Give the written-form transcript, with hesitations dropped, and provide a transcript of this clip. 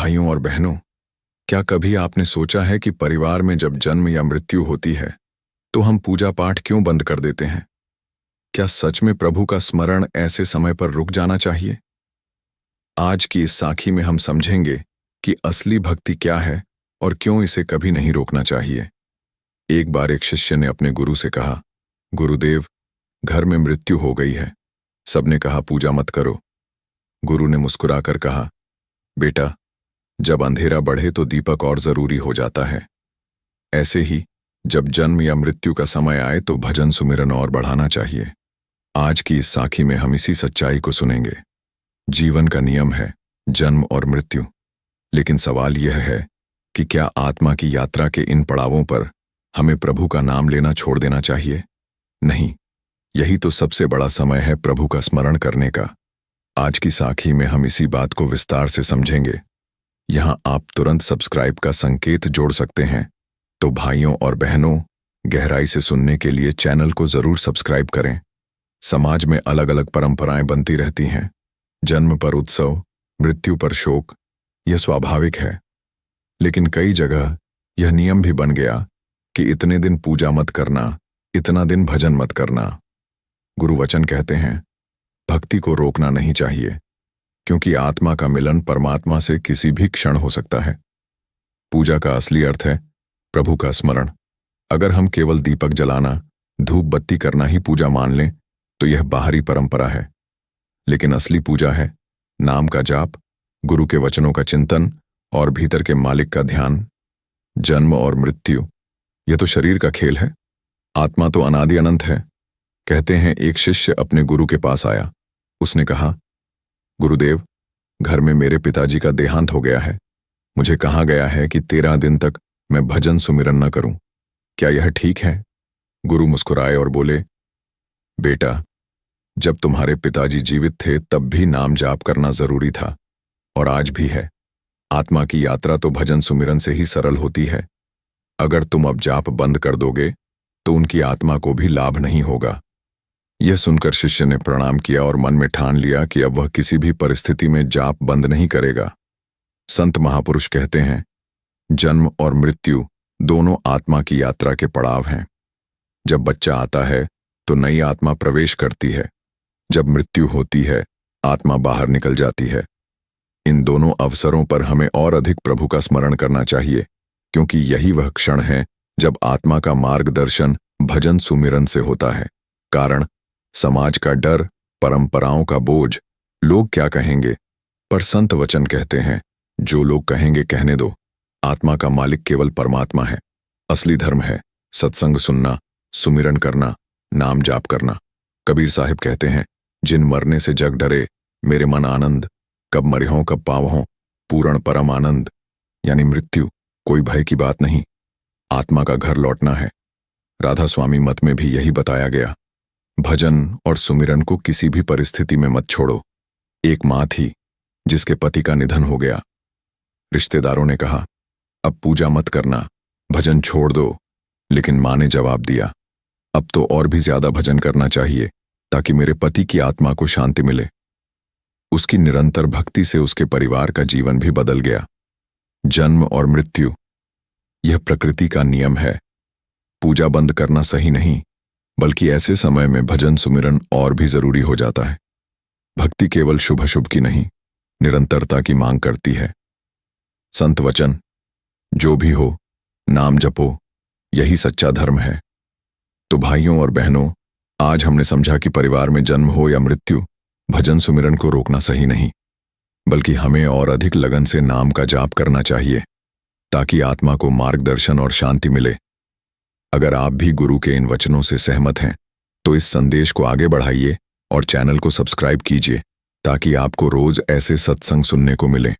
भाइयों और बहनों, क्या कभी आपने सोचा है कि परिवार में जब जन्म या मृत्यु होती है तो हम पूजा पाठ क्यों बंद कर देते हैं? क्या सच में प्रभु का स्मरण ऐसे समय पर रुक जाना चाहिए? आज की इस साखी में हम समझेंगे कि असली भक्ति क्या है और क्यों इसे कभी नहीं रोकना चाहिए। एक बार एक शिष्य ने अपने गुरु से कहा, गुरुदेव, घर में मृत्यु हो गई है। सबने कहा, पूजा मत करो। गुरु ने मुस्कुराकर कहा, बेटा, जब अंधेरा बढ़े तो दीपक और जरूरी हो जाता है। ऐसे ही जब जन्म या मृत्यु का समय आए तो भजन सुमिरन और बढ़ाना चाहिए। आज की इस साखी में हम इसी सच्चाई को सुनेंगे। जीवन का नियम है जन्म और मृत्यु, लेकिन सवाल यह है कि क्या आत्मा की यात्रा के इन पड़ावों पर हमें प्रभु का नाम लेना छोड़ देना चाहिए? नहीं, यही तो सबसे बड़ा समय है प्रभु का स्मरण करने का। आज की साखी में हम इसी बात को विस्तार से समझेंगे। यहां आप तुरंत सब्सक्राइब का संकेत जोड़ सकते हैं, तो भाइयों और बहनों, गहराई से सुनने के लिए चैनल को जरूर सब्सक्राइब करें। समाज में अलग अलग परंपराएं बनती रहती हैं। जन्म पर उत्सव, मृत्यु पर शोक, यह स्वाभाविक है। लेकिन कई जगह यह नियम भी बन गया कि इतने दिन पूजा मत करना, इतना दिन भजन मत करना। गुरु वचन कहते हैं, भक्ति को रोकना नहीं चाहिए, क्योंकि आत्मा का मिलन परमात्मा से किसी भी क्षण हो सकता है। पूजा का असली अर्थ है प्रभु का स्मरण। अगर हम केवल दीपक जलाना, धूप बत्ती करना ही पूजा मान लें तो यह बाहरी परंपरा है। लेकिन असली पूजा है नाम का जाप, गुरु के वचनों का चिंतन और भीतर के मालिक का ध्यान। जन्म और मृत्यु यह तो शरीर का खेल है, आत्मा तो अनादि अनंत है। कहते हैं, एक शिष्य अपने गुरु के पास आया। उसने कहा, गुरुदेव, घर में मेरे पिताजी का देहांत हो गया है। मुझे कहा गया है कि 13 दिन तक मैं भजन सुमिरन न करूं। क्या यह ठीक है? गुरु मुस्कुराए और बोले, बेटा, जब तुम्हारे पिताजी जीवित थे तब भी नाम जाप करना जरूरी था, और आज भी है। आत्मा की यात्रा तो भजन सुमिरन से ही सरल होती है। अगर तुम अब जाप बंद कर दोगे तो उनकी आत्मा को भी लाभ नहीं होगा। यह सुनकर शिष्य ने प्रणाम किया और मन में ठान लिया कि अब वह किसी भी परिस्थिति में जाप बंद नहीं करेगा। संत महापुरुष कहते हैं, जन्म और मृत्यु दोनों आत्मा की यात्रा के पड़ाव हैं। जब बच्चा आता है तो नई आत्मा प्रवेश करती है। जब मृत्यु होती है, आत्मा बाहर निकल जाती है। इन दोनों अवसरों पर हमें और अधिक प्रभु का स्मरण करना चाहिए, क्योंकि यही वह क्षण है जब आत्मा का मार्गदर्शन भजन सुमिरन से होता है। कारण समाज का डर, परंपराओं का बोझ, लोग क्या कहेंगे। पर संत वचन कहते हैं, जो लोग कहेंगे कहने दो। आत्मा का मालिक केवल परमात्मा है। असली धर्म है सत्संग सुनना, सुमिरन करना, नाम जाप करना। कबीर साहिब कहते हैं, जिन मरने से जग डरे, मेरे मन आनंद, कब मरिहों कब पावहों, पूर्ण परम आनंद। यानी मृत्यु कोई भय की बात नहीं, आत्मा का घर लौटना है। राधा स्वामी मत में भी यही बताया गया। भजन और सुमिरन को किसी भी परिस्थिति में मत छोड़ो। एक माँ थी जिसके पति का निधन हो गया। रिश्तेदारों ने कहा, अब पूजा मत करना, भजन छोड़ दो। लेकिन माँ ने जवाब दिया, अब तो और भी ज्यादा भजन करना चाहिए ताकि मेरे पति की आत्मा को शांति मिले। उसकी निरंतर भक्ति से उसके परिवार का जीवन भी बदल गया। जन्म और मृत्यु यह प्रकृति का नियम है। पूजा बंद करना सही नहीं, बल्कि ऐसे समय में भजन सुमिरन और भी जरूरी हो जाता है। भक्ति केवल शुभ अशुभ की नहीं, निरंतरता की मांग करती है। संत वचन, जो भी हो नाम जपो, यही सच्चा धर्म है। तो भाइयों और बहनों, आज हमने समझा कि परिवार में जन्म हो या मृत्यु, भजन सुमिरन को रोकना सही नहीं, बल्कि हमें और अधिक लगन से नाम का जाप करना चाहिए, ताकि आत्मा को मार्गदर्शन और शांति मिले। अगर आप भी गुरु के इन वचनों से सहमत हैं तो इस संदेश को आगे बढ़ाइए और चैनल को सब्सक्राइब कीजिए, ताकि आपको रोज ऐसे सत्संग सुनने को मिले।